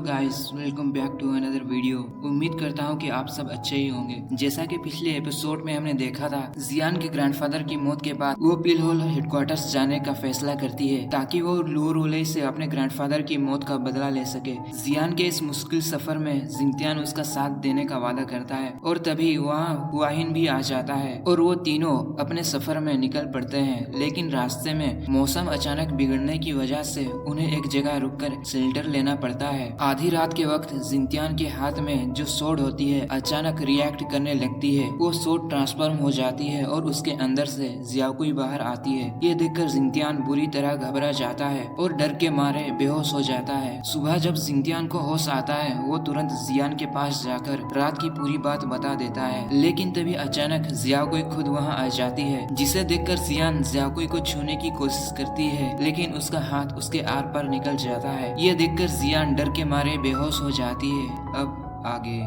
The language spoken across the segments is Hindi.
Guys, welcome back to another video. उम्मीद करता हूँ कि आप सब अच्छे ही होंगे। जैसा कि पिछले एपिसोड में हमने देखा था, जियान के ग्रैंडफादर की मौत के बाद वो पिल होल हेडक्वार्टर्स जाने का फैसला करती है ताकि वो लू रुले से अपने ग्रैंडफादर की मौत का बदला ले सके। जियान के इस मुश्किल सफर में जिंगतियान उसका साथ देने का वादा करता है और तभी वहाँ हुआहिन भी आ जाता है और वो तीनों अपने सफर में निकल पड़ते हैं। लेकिन रास्ते में मौसम अचानक बिगड़ने की वजह से उन्हें एक जगह रुककर शेल्टर लेना पड़ता है। आधी रात के वक्त जिंगतियान के हाथ में जो सोड होती है अचानक रिएक्ट करने लगती है। वो सोड ट्रांसफॉर्म हो जाती है और उसके अंदर से जियाकुई बाहर आती है। ये देखकर जिंगतियान बुरी तरह घबरा जाता है और डर के मारे बेहोश हो जाता है। सुबह जब जिंगतियान को होश आता है, वो तुरंत जियान के पास जाकर रात की पूरी बात बता देता है। लेकिन तभी अचानक जियाकुई खुद वहाँ आ जाती है, जिसे देखकर जियान जियाकुई को छूने की कोशिश करती है, लेकिन उसका हाथ उसके आर पार निकल जाता है। ये देखकर जियान डर के मारे बेहोश हो जाती है। अब आगे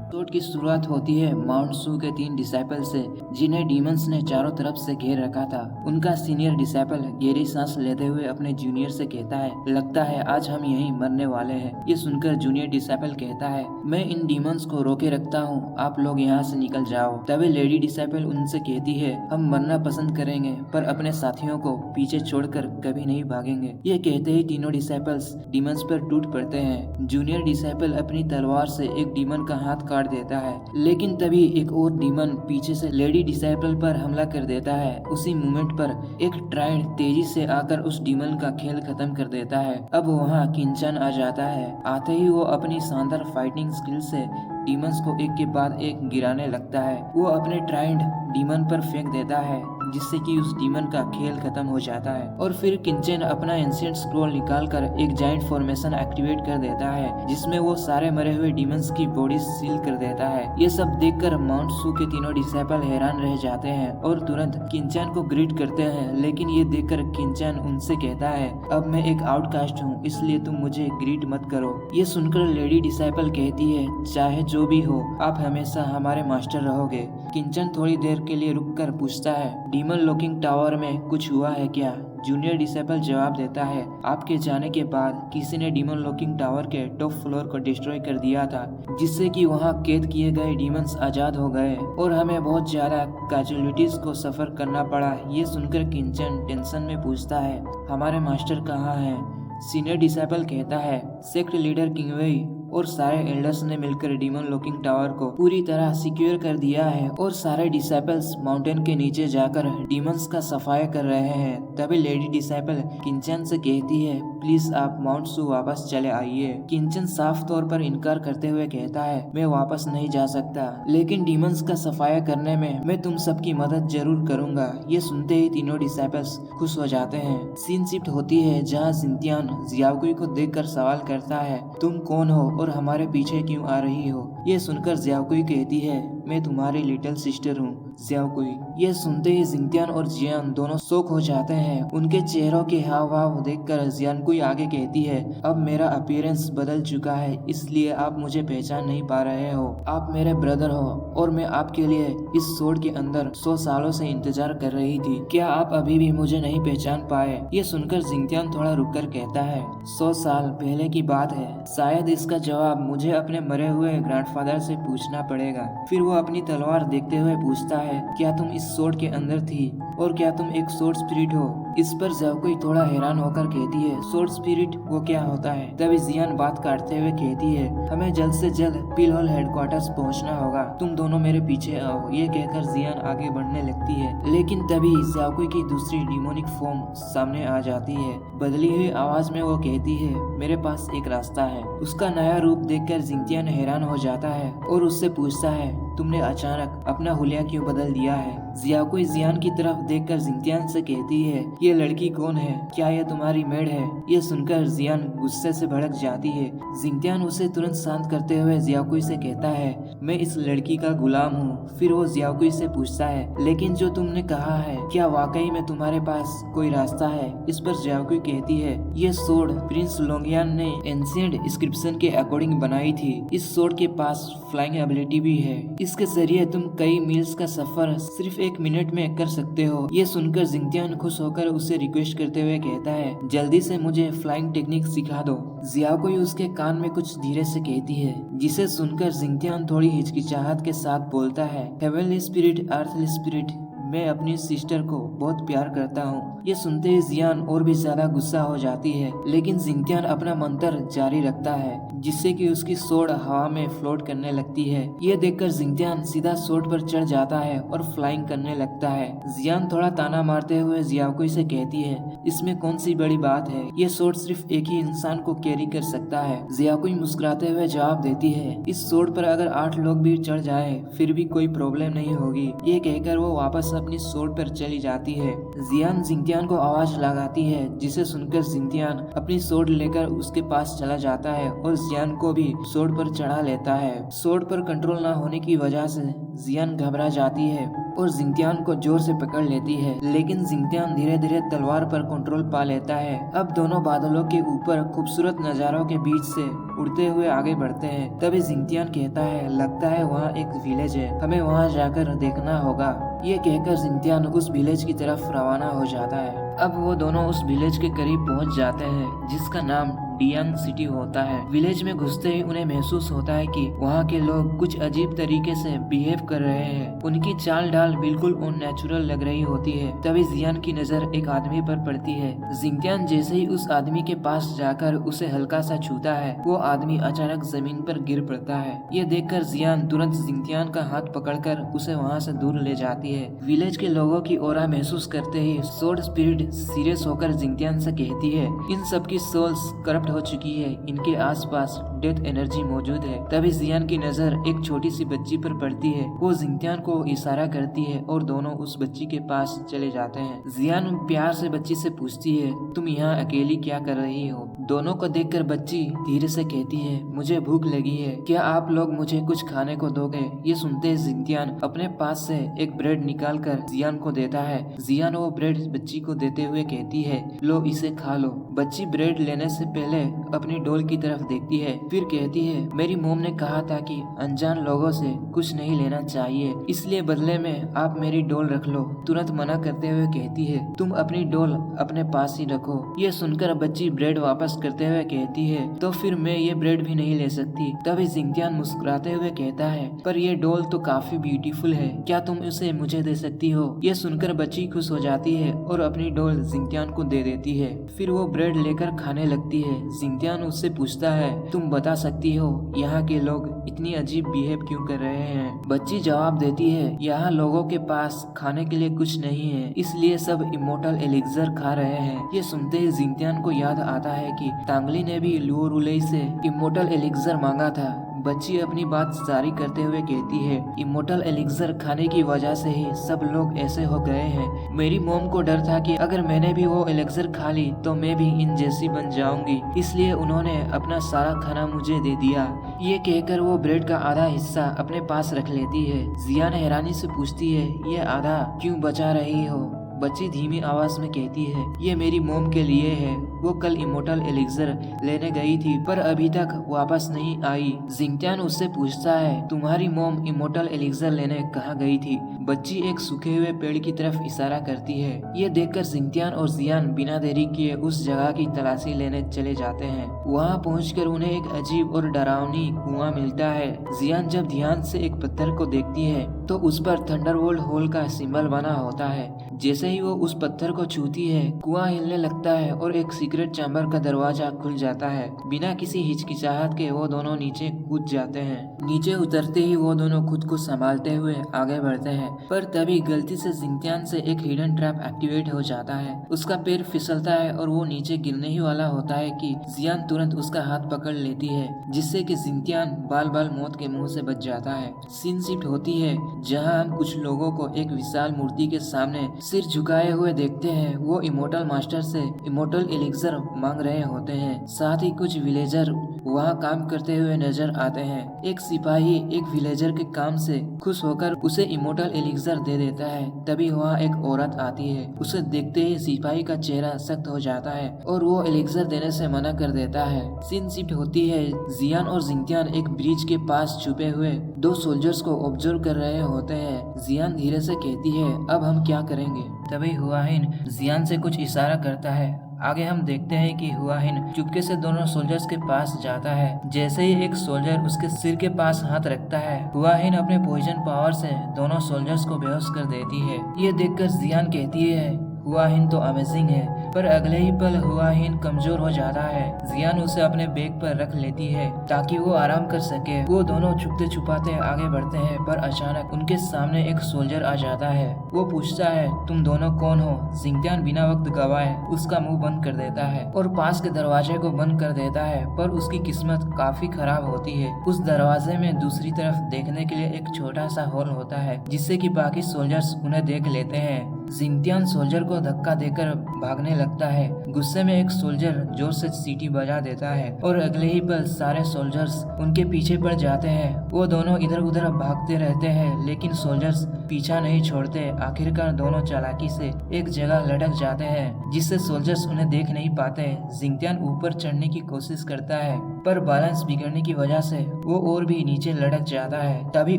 एपिसोड की शुरुआत होती है माउंट सू के 3 डिसाइपल से, जिन्हें डीमंस ने चारों तरफ से घेर रखा था। उनका सीनियर डिसाइपल गहरी सांस लेते हुए अपने जूनियर से कहता है, लगता है आज हम यहीं मरने वाले हैं। ये सुनकर जूनियर डिसाइपल कहता है, मैं इन डीमंस को रोके रखता हूँ, आप लोग यहाँ से निकल जाओ। तभी लेडी डिसाइपल उनसे कहती है, हम मरना पसंद करेंगे पर अपने साथियों को पीछे छोड़कर कभी नहीं भागेंगे। ये कहते ही तीनों डिसाइपल्स डीमंस पर टूट पड़ते हैं। जूनियर डिसाइपल अपनी तलवार से एक डीमन का हाथ काट देता है, लेकिन तभी एक और डीमन पीछे से लेडी डिसाइपल पर हमला कर देता है। उसी मोमेंट पर एक ट्राइड तेजी से आकर उस डीमन का खेल खत्म कर देता है। अब वहाँ किंचन आ जाता है। आते ही वो अपनी शानदार फाइटिंग स्किल से डीमंस को एक के बाद एक गिराने लगता है। वो अपने ट्राइड डीमन पर फेंक देता है, जिससे कि उस डीमन का खेल खत्म हो जाता है। और फिर किंचन अपना एंशिएंट स्क्रॉल निकालकर एक जाइंट फॉर्मेशन एक्टिवेट कर देता है, जिसमें वो सारे मरे हुए डीमंस की बॉडी सील कर देता है। ये सब देखकर माउंट सू के तीनों डिसाइपल हैरान रह जाते हैं और तुरंत किंचन को ग्रीट करते हैं। लेकिन ये देखकर किंचन उनसे कहता है, अब मैं एक आउटकास्ट हूँ, इसलिए तुम मुझे ग्रीट मत करो। ये सुनकर लेडी डिसाइपल कहती है, चाहे जो भी हो, आप हमेशा हमारे मास्टर रहोगे। किंचन थोड़ी देर के लिए रुककर पूछता है, डीमन लॉकिंग टावर में कुछ हुआ है क्या? जूनियर डिसाइपल जवाब देता है, आपके जाने के बाद किसी ने डीमन लॉकिंग टावर के टॉप फ्लोर को डिस्ट्रॉय कर दिया था, जिससे कि वहां कैद किए गए डीमंस आजाद हो गए और हमें बहुत ज्यादा कैजुअलिटीज को सफर करना पड़ा। ये सुनकर किंचन टेंशन में पूछता है, हमारे मास्टर कहाँ हैं? सीनियर डिसाइपल कहता है, सेक्ट लीडर किंगवेई और सारे एल्डर्स ने मिलकर डीमन लॉकिंग टावर को पूरी तरह सिक्योर कर दिया है और सारे डिसाइपल्स माउंटेन के नीचे जाकर डीमंस का सफाया कर रहे हैं। तभी लेडी डिसाइपल किंचन से कहती है, प्लीज आप माउंट सू वापस चले आइए। किंचन साफ तौर पर इनकार करते हुए कहता है, मैं वापस नहीं जा सकता, लेकिन डीमंस का सफाया करने में मैं तुम सबकी मदद जरूर करूंगा। ये सुनते ही तीनों डिसाइपल्स खुश हो जाते हैं। सीन शिफ्ट होती है जहाँ जिंगतियान जियाकुई को देखकर सवाल करता है, तुम कौन हो और हमारे पीछे क्यों आ रही हो? ये सुनकर जियाकुई कहती है, मैं तुम्हारी लिटिल सिस्टर हूँ जियाकुई। ये सुनते ही जिंगतियान और जियान दोनों शॉक हो जाते हैं। उनके चेहरों के हाव भाव देखकर जियाकुई आगे कहती है, अब मेरा अपीयरेंस बदल चुका है, इसलिए आप मुझे पहचान नहीं पा रहे हो। आप मेरे ब्रदर हो और मैं आपके लिए इस सोड के अंदर 100 सालों से इंतजार कर रही थी। क्या आप अभी भी मुझे नहीं पहचान पाए? ये सुनकर जिंगतियान थोड़ा रुककर कहता है, 100 साल पहले की बात है, शायद इसका जवाब मुझे अपने मरे हुए ग्रैंडफादर से पूछना पड़ेगा। फिर वो अपनी तलवार देखते हुए पूछता है, क्या तुम इस सोड के अंदर थी और क्या तुम एक सोड स्पिरिट हो? इस पर जियाकुई थोड़ा हैरान होकर कहती है, सोड स्पिरिट वो क्या होता है? तभी जियान बात काटते हुए कहती है, हमें जल्द से जल्द पिल होल हेडक्वार्टर्स पहुंचना होगा, तुम दोनों मेरे पीछे आओ। ये कहकर जियान आगे बढ़ने लगती है, लेकिन तभी जियाकुई की दूसरी डिमोनिक फॉर्म सामने आ जाती है। बदली हुई आवाज में वो कहती है, मेरे पास एक रास्ता है। उसका नया रूप देखकर जिंगतियान हैरान हो जाता है और उससे पूछता है, तुमने अचानक अपना हुलिया क्यों बदल दिया है? जियाकुई जियान की तरफ देखकर जिंगतियान से कहती है, ये लड़की कौन है? क्या ये तुम्हारी मेड है? ये सुनकर जियान गुस्से से भड़क जाती है। जिंगतियान उसे तुरंत शांत करते हुए जियाकुई से कहता है, मैं इस लड़की का गुलाम हूँ। फिर वो जियाकुई से पूछता है, लेकिन जो तुमने कहा है, क्या वाकई में तुम्हारे पास कोई रास्ता है? इस पर जियाकुई कहती है, ये सोड प्रिंस लोंगियान ने एंशिएंट इंस्क्रिप्शन के अकॉर्डिंग बनाई थी। इस सोड के पास फ्लाइंग एबिलिटी भी है। इसके जरिए तुम कई मील्स का सफर सिर्फ 1 मिनट में कर सकते हो। ये सुनकर जिंगतियान खुश होकर उससे रिक्वेस्ट करते हुए कहता है, जल्दी से मुझे फ्लाइंग टेक्निक सिखा दो। जियाकोई उसके कान में कुछ धीरे से कहती है, जिसे सुनकर जिंगतियान थोड़ी हिचकिचाहट के साथ बोलता है, हेवनली स्पिरिट, अर्थली स्पिरिट, मैं अपनी सिस्टर को बहुत प्यार करता हूँ। ये सुनते ही जियान और भी ज्यादा गुस्सा हो जाती है, लेकिन जिंगतियान अपना मंत्र जारी रखता है, जिससे कि उसकी सोड हवा में फ्लोट करने लगती है। ये देखकर जिंगतियान सीधा सोड पर चढ़ जाता है और फ्लाइंग करने लगता है। जियान थोड़ा ताना मारते हुए जियाकोई से कहती है, इसमें कौन सी बड़ी बात है, ये सोड सिर्फ एक ही इंसान को कैरी कर सकता है। जियाकोई मुस्कुराते हुए जवाब देती है, इस सोड पर अगर 8 लोग भी चढ़ जाए फिर भी कोई प्रॉब्लम नहीं होगी। ये कहकर वो वापस अपनी सोड पर चली जाती है। जियान जिंगतियान को आवाज लगाती है, जिसे सुनकर जिंगतियान अपनी सोड लेकर उसके पास चला जाता है और जियान को भी सोड पर चढ़ा लेता है। सोड पर कंट्रोल न होने की वजह से जियान घबरा जाती है और जिंगतियान को जोर से पकड़ लेती है, लेकिन जिंगतियान धीरे धीरे तलवार पर कंट्रोल पा लेता है। अब दोनों बादलों के ऊपर खूबसूरत नजारों के बीच से उड़ते हुए आगे बढ़ते हैं। तभी जिंगतियान कहता है, लगता है वहाँ एक विलेज है, हमें वहाँ जाकर देखना होगा। ये कहकर जिंगतियान उस विलेज की तरफ रवाना हो जाता है। अब वो दोनों उस विलेज के करीब पहुंच जाते हैं, जिसका नाम डियांग सिटी होता है। विलेज में घुसते ही उन्हें महसूस होता है कि वहाँ के लोग कुछ अजीब तरीके से बिहेव कर रहे हैं। उनकी चाल ढाल बिल्कुल अननेचुरल लग रही होती है। तभी जियान की नजर एक आदमी पर पड़ती है। जिंगतियान जैसे ही उस आदमी के पास जाकर उसे हल्का सा छूता है, वो आदमी अचानक जमीन पर गिर पड़ता है। ये देखकर जियान तुरंत जिंगतियान का हाथ पकड़कर उसे वहाँ से दूर ले जाती है। विलेज के लोगों की ऑरा महसूस करते ही सोड स्पिरिट सीरियस होकर जिंगतियान से कहती है, इन सब की सोल्स करप्ट हो चुकी है, इनके आसपास डेथ एनर्जी मौजूद है। तभी जियान की नजर एक छोटी सी बच्ची पर पड़ती है। वो जिंगतियान को इशारा करती है और दोनों उस बच्ची के पास चले जाते हैं। जियान प्यार से बच्ची से पूछती है, तुम यहाँ अकेली क्या कर रही हो? दोनों को देखकर बच्ची धीरे से कहती है, मुझे भूख लगी है, क्या आप लोग मुझे कुछ खाने को दोगे? ये सुनते जिंगतियान अपने पास से एक ब्रेड निकाल कर जियान को देता है। जियान वो ब्रेड बच्ची को देते हुए कहती है, लो इसे खा लो। बच्ची ब्रेड लेने से पहले अपनी डॉल की तरफ देखती है, फिर कहती है, मेरी मॉम ने कहा था कि अनजान लोगों से कुछ नहीं लेना चाहिए, इसलिए बदले में आप मेरी डॉल रख लो। तुरंत मना करते हुए कहती है, तुम अपनी डॉल अपने पास ही रखो। ये सुनकर बच्ची ब्रेड वापस करते हुए कहती है, तो फिर मैं ये ब्रेड भी नहीं ले सकती। तभी जिंगतियान मुस्कुराते हुए कहता है, पर ये डॉल तो काफी ब्यूटीफुल है, क्या तुम उसे मुझे दे सकती हो? ये सुनकर बच्ची खुश हो जाती है और अपनी डॉल जिंगतियान को दे देती है। फिर वो ब्रेड लेकर खाने लगती है। जिंगतियान उससे पूछता है, तुम बता सकती हो यहाँ के लोग इतनी अजीब बिहेव क्यों कर रहे हैं? बच्ची जवाब देती है, यहाँ लोगों के पास खाने के लिए कुछ नहीं है, इसलिए सब इमोर्टल एलिक्सर खा रहे हैं। ये सुनते ही जिंगतियान को याद आता है कि तांगली ने भी लुओरुलेई से इमोर्टल एलिक्सर मांगा था। बच्ची अपनी बात जारी करते हुए कहती है, इमोर्टल एलिक्सर खाने की वजह से ही सब लोग ऐसे हो गए हैं। मेरी मॉम को डर था कि अगर मैंने भी वो एलिक्सर खा ली तो मैं भी इन जैसी बन जाऊंगी, इसलिए उन्होंने अपना सारा खाना मुझे दे दिया। ये कहकर वो ब्रेड का आधा हिस्सा अपने पास रख लेती है। जियान हैरानी से पूछती है, ये आधा क्यों बचा रही हो? बच्ची धीमी आवाज में कहती है, ये मेरी मॉम के लिए है, वो कल इमोर्टल एलिक्सर लेने गई थी पर अभी तक वापस नहीं आई। जिंगतियान उससे पूछता है, तुम्हारी मॉम इमोर्टल एलिक्सर लेने कहाँ गई थी? बच्ची एक सूखे हुए पेड़ की तरफ इशारा करती है। ये देखकर जिंगतियान और जियान बिना देरी किए उस जगह की तलाशी लेने चले जाते हैं। वहाँ पहुंचकर उन्हें एक अजीब और डरावनी कुआं मिलता है। जियान जब ध्यान से एक पत्थर को देखती है तो उस पर थंडरबोल्ट होल का सिंबल बना होता है। जैसे ही वो उस पत्थर को छूती है, कुआं हिलने लगता है और एक सीक्रेट चैम्बर का दरवाजा खुल जाता है। बिना किसी हिचकिचाहट के वो दोनों नीचे कूद जाते हैं। नीचे उतरते ही वो दोनों खुद को संभालते हुए आगे बढ़ते हैं, पर तभी गलती से जिंगतियान से एक हिडन ट्रैप एक्टिवेट हो जाता है। उसका पैर फिसलता है और वो नीचे गिरने ही वाला होता है कि जियान तुरंत उसका हाथ पकड़ लेती है, जिससे कि जिंगतियान बाल बाल मौत के मुंह से बच जाता है। सीन शिफ्ट होती है जहाँ हम कुछ लोगों को एक विशाल मूर्ति के सामने सिर झुकाए हुए देखते हैं। वो इमोर्टल मास्टर से इमोर्टल एलिक्सर मांग रहे होते हैं। साथ ही कुछ विलेजर वहाँ काम करते हुए नजर आते हैं। एक सिपाही एक विलेजर के काम से खुश होकर उसे इमोर्टल एलिक्सर दे देता है। तभी वहाँ एक औरत आती है। उसे देखते ही सिपाही का चेहरा सख्त हो जाता है और वो एलिक्सर देने से मना कर देता है। सीन शिफ्ट होती है। जियान और जिंगतियान एक ब्रिज के पास छुपे हुए दो सोल्जर्स को ऑब्जर्व कर रहे होते हैं। जियान धीरे से कहती है, अब हम क्या करेंगे? तभी हुआहिन जियान से कुछ इशारा करता है। आगे हम देखते हैं कि हुआहिन चुपके से दोनों सोल्जर्स के पास जाता है। जैसे ही एक सोल्जर उसके सिर के पास हाथ रखता है, हुआहिन अपने पॉइजन पावर से दोनों सोल्जर्स को बेहोश कर देती है। ये देखकर जियान कहती है, हुआहिन तो अमेजिंग है। पर अगले ही पल हुआहिन कमजोर हो जाता है। जियान उसे अपने बैग पर रख लेती है ताकि वो आराम कर सके। वो दोनों छुपते छुपाते आगे बढ़ते हैं, पर अचानक उनके सामने एक सोल्जर आ जाता है। वो पूछता है, तुम दोनों कौन हो? जिंगतियान बिना वक्त गवाए उसका मुंह बंद कर देता है और पास के दरवाजे को बंद कर देता है। पर उसकी किस्मत काफी खराब होती है। उस दरवाजे में दूसरी तरफ देखने के लिए एक छोटा सा हॉल होता है, जिससे कि बाकी सोल्जर्स उन्हें देख लेते हैं। जिंगतियान सोल्जर को धक्का देकर भागने लगता है। गुस्से में एक सोल्जर जोर से सीटी बजा देता है और अगले ही पल सारे सोल्जर्स उनके पीछे पड़ जाते हैं। वो दोनों इधर उधर भागते रहते हैं, लेकिन सोल्जर्स पीछा नहीं छोड़ते। आखिरकार दोनों चालाकी से एक जगह लटक जाते हैं, जिससे सोल्जर्स उन्हें देख नहीं पाते। जिंगतियान ऊपर चढ़ने की कोशिश करता है, पर बैलेंस बिगड़ने की वजह से वो और भी नीचे लटक जाता है। तभी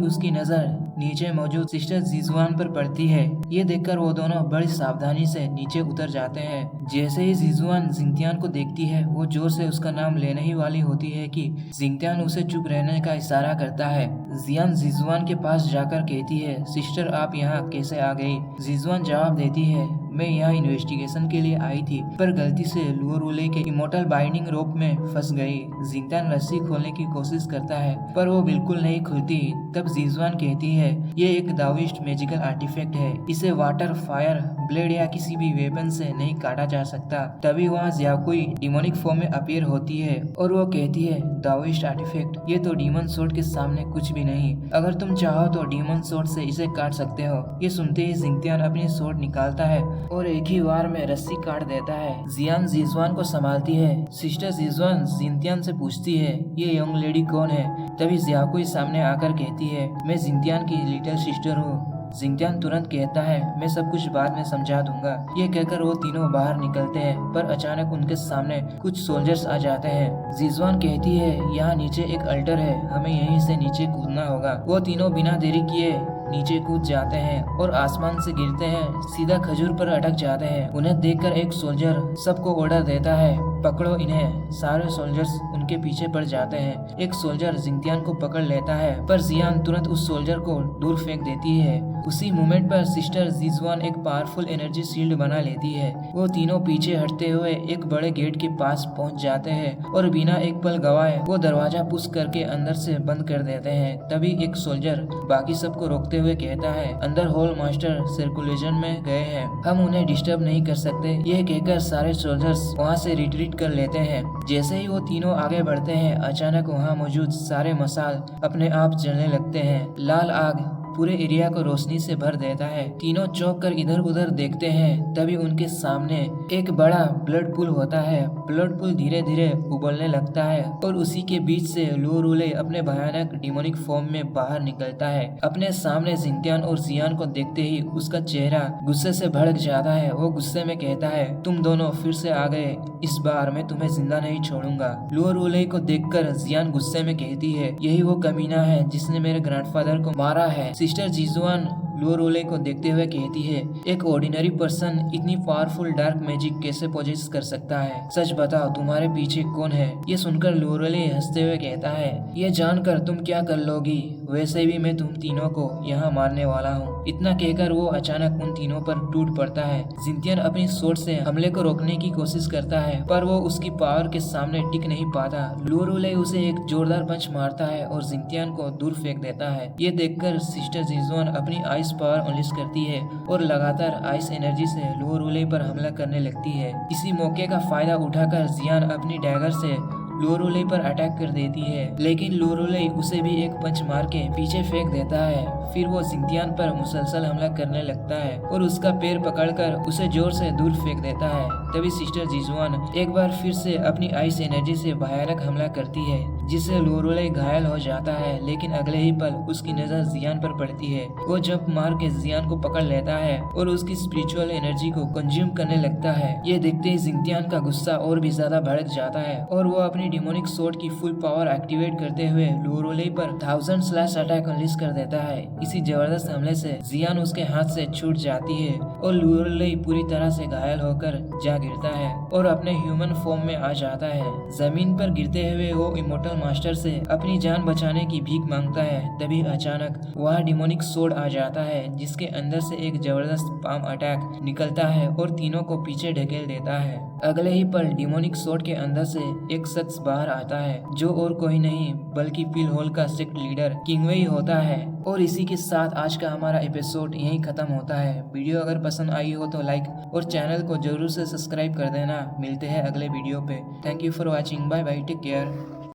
उसकी नजर नीचे मौजूद सिस्टर जिजुआन पर पड़ती है। ये देखकर वो दोनों बड़ी सावधानी से नीचे उतर जाते हैं। जैसे ही जिजुआन जिंगतियान को देखती है, वो जोर से उसका नाम लेने ही वाली होती है कि जिंगतियान उसे चुप रहने का इशारा करता है। जियान जिजुआन के पास जाकर कहती है, सिस्टर आप यहाँ कैसे आ गई? जिजुआन जवाब देती है, मैं यहाँ इन्वेस्टिगेशन के लिए आई थी, पर गलती से लुओरुले के इमोर्टल बाइंडिंग रोप में फंस गई। जिंगतियान रस्सी खोलने की कोशिश करता है, पर वो बिल्कुल नहीं खुलती। तब जिजुआन कहती है, ये एक दाविस्ट मैजिकल आर्टिफैक्ट है। इसे वाटर, फायर, ब्लेड या किसी भी वेपन से नहीं काटा जा सकता। तभी वहाँ ज़्याकुई डिमोनिक फॉर्म में अपीयर होती है और वो कहती है, दाविस्ट आर्टिफैक्ट, ये तो डीमन स्वॉर्ड के सामने कुछ भी नहीं। अगर तुम चाहो तो डीमन स्वॉर्ड से इसे काट सकते हो। ये सुनते ही जिंगतियान अपनी स्वॉर्ड निकालता है और एक ही वार में रस्सी काट देता है। जियान जिजुआन को संभालती है। सिस्टर जिजुआन जिंगतियान से पूछती है, ये यंग लेडी कौन है? तभी ज़्याकुई सामने आकर कहती है, मैं जिंगतियान की लिटिल सिस्टर हूँ। जिंगतियान तुरंत कहता है, मैं सब कुछ बाद में समझा दूंगा। ये कहकर वो तीनों बाहर निकलते हैं, पर अचानक उनके सामने कुछ सोल्जर्स आ जाते हैं। जिजुआन कहती है, यहाँ नीचे एक अल्टर है, हमें यहीं से नीचे कूदना होगा। वो तीनों बिना देरी किए नीचे कूद जाते हैं और आसमान से गिरते हैं, सीधा खजूर पर अटक जाते हैं। उन्हें देखकर एक सोल्जर सबको ऑर्डर देता है, पकड़ो इन्हें। सारे सोल्जर्स उनके पीछे पड़ जाते हैं। एक सोल्जर जिंगतियान को पकड़ लेता है, पर जियान तुरंत उस सोल्जर को दूर फेंक देती है। उसी मोमेंट पर सिस्टर जिजुआन एक पावरफुल एनर्जी शील्ड बना लेती है। वो तीनों पीछे हटते हुए एक बड़े गेट के पास पहुंच जाते हैं और बिना एक पल गवाए वो दरवाजा पुश करके अंदर से बंद कर देते हैं। तभी एक सोल्जर बाकी सबको रोकते हुए कहता है, अंदर होल मास्टर सर्कुलेशन में गए हैं, हम उन्हें डिस्टर्ब नहीं कर सकते। ये कहकर सारे सोल्जर्स वहाँ से रिट्रीट कर लेते हैं। जैसे ही वो तीनों आगे बढ़ते हैं, अचानक वहाँ मौजूद सारे मसाल अपने आप जलने लगते हैं। लाल आग पूरे एरिया को रोशनी से भर देता है। तीनों चौंक कर इधर उधर देखते हैं। तभी उनके सामने एक बड़ा ब्लड पूल होता है। ब्लड पूल धीरे धीरे उबलने लगता है और उसी के बीच से लुओरुले अपने भयानक डिमोनिक फॉर्म में बाहर निकलता है। अपने सामने जिंगतियान और जियान को देखते ही उसका चेहरा गुस्से से भड़क जाता है। वो गुस्से में कहता है, तुम दोनों फिर से आ गए, इस बार मैं तुम्हें जिंदा नहीं छोड़ूंगा। लुओरुले को देखकर जियान गुस्से में कहती है, यही वो कमीना है जिसने मेरे ग्रैंडफादर को मारा है। सिस्टर जिजुआन लुओरुले को देखते हुए कहती है, एक ऑर्डिनरी पर्सन इतनी पावरफुल डार्क मैजिक कैसे पोजेस कर सकता है? सच बताओ, तुम्हारे पीछे कौन है? ये सुनकर लुओरुले हंसते हुए कहता है, ये जानकर तुम क्या कर लोगी? वैसे भी मैं तुम तीनों को यहाँ मारने वाला हूँ। इतना कहकर वो अचानक उन तीनों पर टूट पड़ता है। जिंगतियान अपनी सोर्ड से हमले को रोकने की कोशिश करता है, पर वो उसकी पावर के सामने टिक नहीं पाता। लुओरुले उसे एक जोरदार पंच मारता है और जिंगतियान को दूर फेंक देता है। ये देखकर सिस्टर जिजुआन अपनी आइस पावर अनलिश करती है और लगातार आइस एनर्जी से लुओरुले पर हमला करने लगती है। इसी मौके का फायदा उठाकर जियान अपनी डैगर से लोरोले पर अटैक कर देती है, लेकिन लोरोले उसे भी एक पंच मार के पीछे फेंक देता है। फिर वो जिंगतियान पर मुसलसल हमला करने लगता है और उसका पैर पकड़कर उसे जोर से दूर फेंक देता है। तभी सिस्टर जिजुआन एक बार फिर से अपनी आइस एनर्जी से भयानक हमला करती है, जिससे लोरोले घायल हो जाता है। लेकिन अगले ही पल उसकी नजर जियान पर पड़ती है। वो जंप मार के जियान को पकड़ लेता है और उसकी स्पिरिचुअल एनर्जी को कंज्यूम करने लगता है। ये देखते ही जिंगतियान का गुस्सा और भी ज्यादा भड़क जाता है और वो अपनी डिमोनिक सोर्ड की फुल पावर एक्टिवेट करते हुए लोरोले पर 1000 स्लैश अटैक अनलीश कर देता है। इसी जबरदस्त हमले से जियान उसके हाथ से छूट जाती है और लोरोले पूरी तरह से घायल होकर जा गिरता है और अपने ह्यूमन फॉर्म में आ जाता है। जमीन पर गिरते हुए वो इमोर्टल मास्टर से अपनी जान बचाने की भीख मांगता है। तभी अचानक वह डिमोनिक सोर्ड आ जाता है, जिसके अंदर से एक जबरदस्त पाम अटैक निकलता है और तीनों को पीछे ढकेल देता है। अगले ही पल डिमोनिक सोर्ड के अंदर से एक शख्स बाहर आता है, जो और कोई नहीं बल्कि पिल होल का सेक्ट लीडर किंगवेई होता है। और इसी के साथ आज का हमारा एपिसोड यहीं खत्म होता है। वीडियो अगर पसंद आई हो तो लाइक और चैनल को जरूर से सब्सक्राइब कर देना। मिलते हैं अगले वीडियो पे। Thank you for watching. Bye bye, take care.